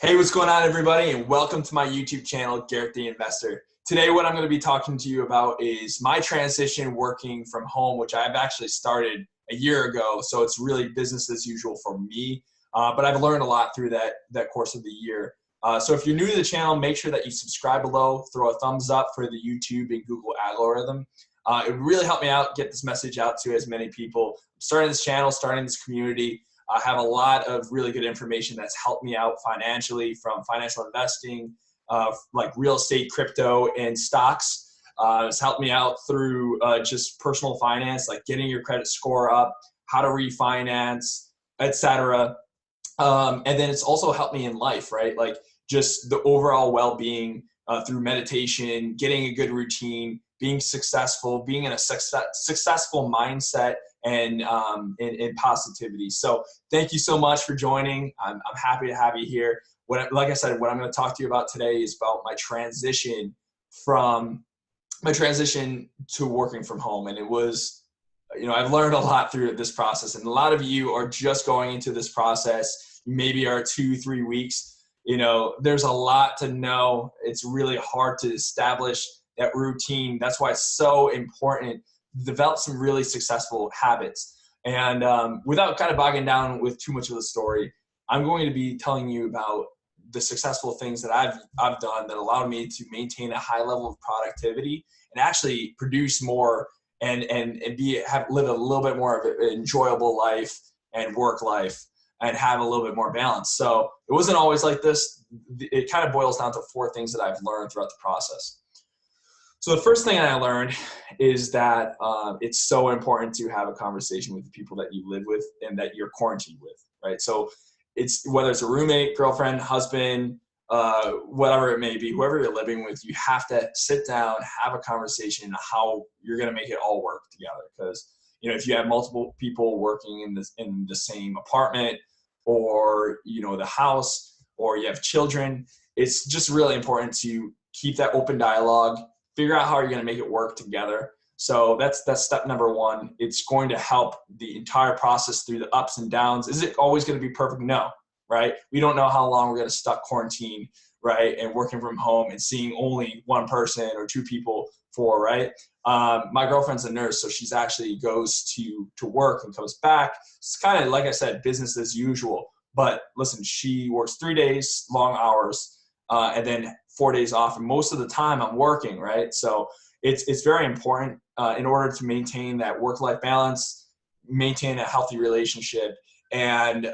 Hey, what's going on, everybody, and welcome to my YouTube channel, Garrett the Investor. Today, what I'm going to be talking to you about is my transition working from home, which I've actually started a year ago, so it's really business as usual for me, but I've learned a lot through that course of the year. So if you're new to the channel, make sure that you subscribe below, throw a thumbs up for the YouTube and Google algorithm. It would really help me out, get this message out to as many people. I'm starting this channel, starting this community. I have a lot of really good information that's helped me out financially, from financial investing, like real estate, crypto, and stocks. It's helped me out through just personal finance, like getting your credit score up, how to refinance, etc. And then it's also helped me in life, right? Like just the overall well-being through meditation, getting a good routine, being successful, being in a successful mindset, and in positivity. So thank you so much for joining. I'm happy to have you here. Like I said, what I'm going to talk to you about today is about my transition to working from home. And it was, I've learned a lot through this process, and a lot of you are just going into this process, maybe are 2-3 weeks. There's a lot to know. It's really hard to establish that routine. That's why it's so important to develop some really successful habits. And without kind of bogging down with too much of the story, I'm going to be telling you about the successful things that I've done that allowed me to maintain a high level of productivity and actually produce more and live a little bit more of an enjoyable life and work life and have a little bit more balance. So it wasn't always like this. It kind of boils down to 4 things that I've learned throughout the process. So the first thing I learned is that it's so important to have a conversation with the people that you live with and that you're quarantined with, right? So it's whether it's a roommate, girlfriend, husband, whatever it may be, whoever you're living with, you have to sit down, have a conversation on how you're going to make it all work together. Because if you have multiple people working in the same apartment, or the house, or you have children, it's just really important to keep that open dialogue. Figure out how you're going to make it work together. So that's step number 1. It's going to help the entire process through the ups and downs. Is it always going to be perfect? No, right? We don't know how long we're going to stuck quarantine, right? And working from home and seeing only 1 person or 2 people right? My girlfriend's a nurse, so she's actually goes to work and comes back. It's kind of, like I said, business as usual. But listen, she works 3 days, long hours, and then 4 days off. And most of the time I'm working, right? So it's very important in order to maintain that work-life balance, maintain a healthy relationship, and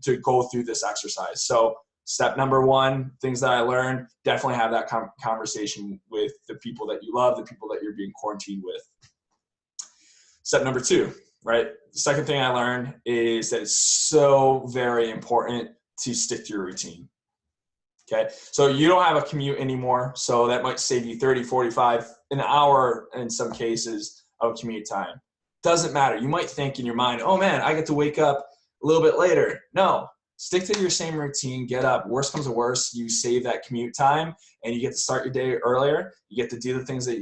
to go through this exercise. So step number 1, things that I learned, definitely have that conversation with the people that you love, the people that you're being quarantined with. Step number 2, right? The second thing I learned is that it's so very important to stick to your routine. Okay, so you don't have a commute anymore, so that might save you 30, 45, an hour in some cases of commute time. Doesn't matter. You might think in your mind, oh man, I get to wake up a little bit later. No, stick to your same routine, get up. Worst comes to worst, you save that commute time and you get to start your day earlier. You get to do the things that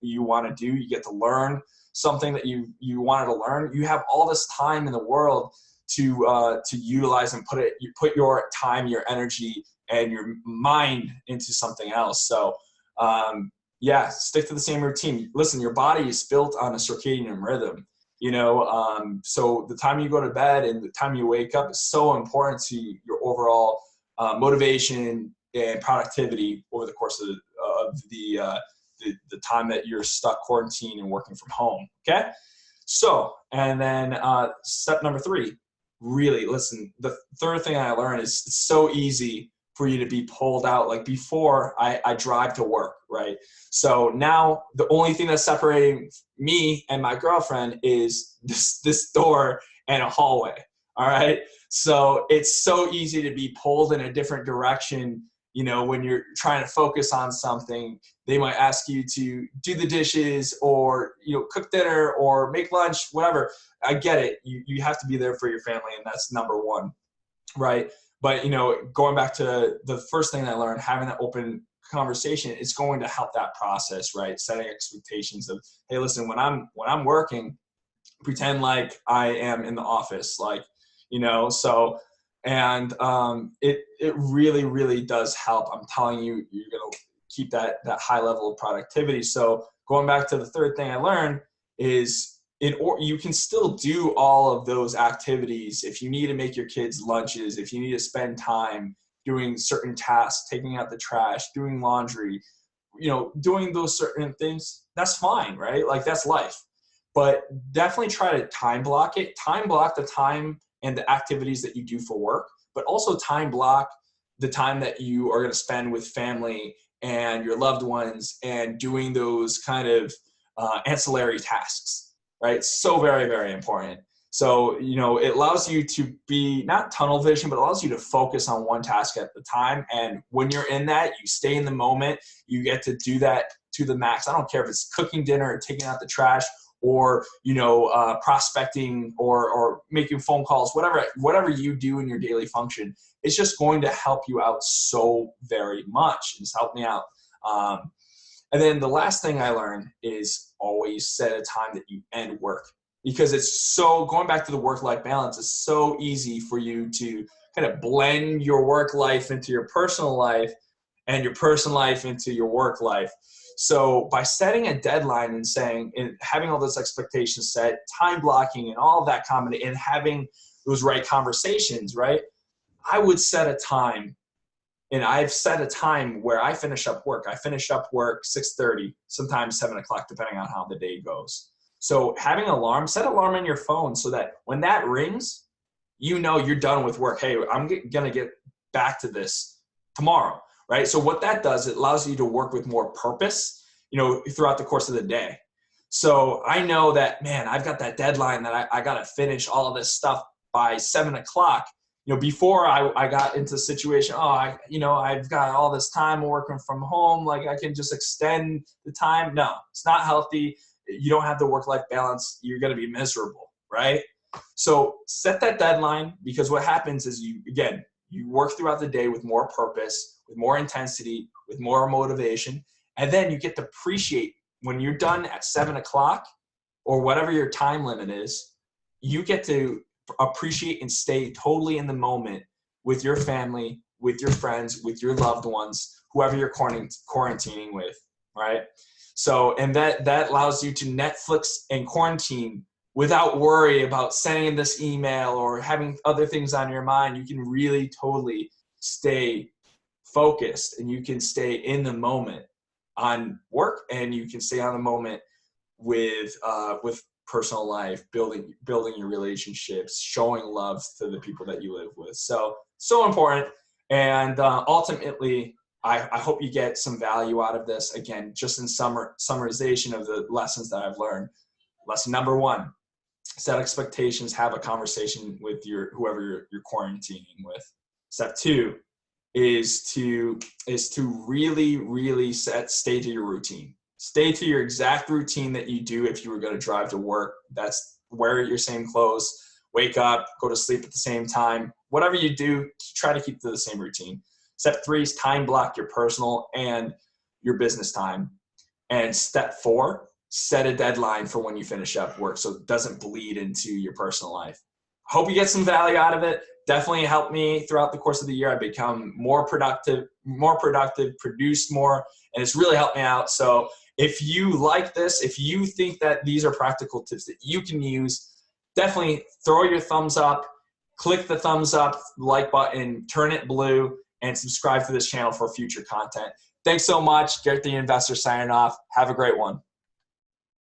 you want to do. You get to learn something that you wanted to learn. You have all this time in the world to utilize and put your time, your energy, and your mind into something else. So yeah, stick to the same routine. Listen, your body is built on a circadian rhythm, so the time you go to bed and the time you wake up is so important to your overall motivation and productivity over the course of the time that you're stuck quarantined and working from home. Okay, so and then step number 3, really listen. The third thing I learned is it's so easy for you to be pulled out. Like before, I drive to work, right? So now the only thing that's separating me and my girlfriend is this door and a hallway, all right? So it's so easy to be pulled in a different direction. When you're trying to focus on something, they might ask you to do the dishes or, cook dinner or make lunch, whatever. I get it. You have to be there for your family, and that's number 1, right? But, going back to the first thing I learned, having that open conversation, it's going to help that process, right? Setting expectations of, hey, listen, when I'm working, pretend like I am in the office, like, so And it really, really does help. I'm telling you, you're going to keep that high level of productivity. So going back to the third thing I learned is you can still do all of those activities. If you need to make your kids lunches, if you need to spend time doing certain tasks, taking out the trash, doing laundry, doing those certain things, that's fine, right? Like, that's life. But definitely try to time block it. Time block the time and the activities that you do for work, but also time block the time that you are going to spend with family and your loved ones and doing those kind of ancillary tasks, right? So very, very important. So, it allows you to be not tunnel vision, but allows you to focus on one task at the time. And when you're in that, you stay in the moment, you get to do that to the max. I don't care if it's cooking dinner or taking out the trash or, prospecting or making phone calls, whatever you do in your daily function. It's just going to help you out so very much. It's helped me out. And then the last thing I learned is always set a time that you end work, because going back to the work-life balance, it's so easy for you to kind of blend your work life into your personal life and your personal life into your work life. So by setting a deadline and having all those expectations set, time blocking and all of that combination, and having those right conversations, right? I would set a time, and I've set a time where I finish up work. I finish up work 6:30, sometimes 7 o'clock, depending on how the day goes. So having set alarm on your phone so that when that rings, you're done with work. Hey, I'm going to get back to this tomorrow. Right. So what that does, it allows you to work with more purpose, throughout the course of the day. So I know that, man, I've got that deadline that I got to finish all of this stuff by 7 o'clock. Before I got into the situation, I've got all this time working from home. Like, I can just extend the time. No, it's not healthy. You don't have the work-life balance. You're going to be miserable. Right. So set that deadline, because what happens is you work throughout the day with more purpose, with more intensity, with more motivation. And then you get to appreciate when you're done at 7 o'clock or whatever your time limit is, you get to appreciate and stay totally in the moment with your family, with your friends, with your loved ones, whoever you're quarantining with, right? So, and that allows you to Netflix and quarantine without worry about sending this email or having other things on your mind. You can really totally stay focused, and you can stay in the moment on work, and you can stay on the moment with personal life, building your relationships, showing love to the people that you live with. So important. And ultimately, I hope you get some value out of this. Again, just in summarization of the lessons that I've learned. Lesson number 1, set expectations, have a conversation with whoever you're quarantining with. Step 2 is to really, really stay to your routine. Stay to your exact routine that you do if you were going to drive to work. That's wear your same clothes, wake up, go to sleep at the same time. Whatever you do, try to keep to the same routine. Step 3 is time block your personal and your business time. And step 4, set a deadline for when you finish up work so it doesn't bleed into your personal life. Hope you get some value out of it. Definitely helped me throughout the course of the year. I've become more productive, produced more, and it's really helped me out. So if you like this, if you think that these are practical tips that you can use, definitely throw your thumbs up, click the thumbs up, like button, turn it blue, and subscribe to this channel for future content. Thanks so much. Garrett the Investor signing off. Have a great one.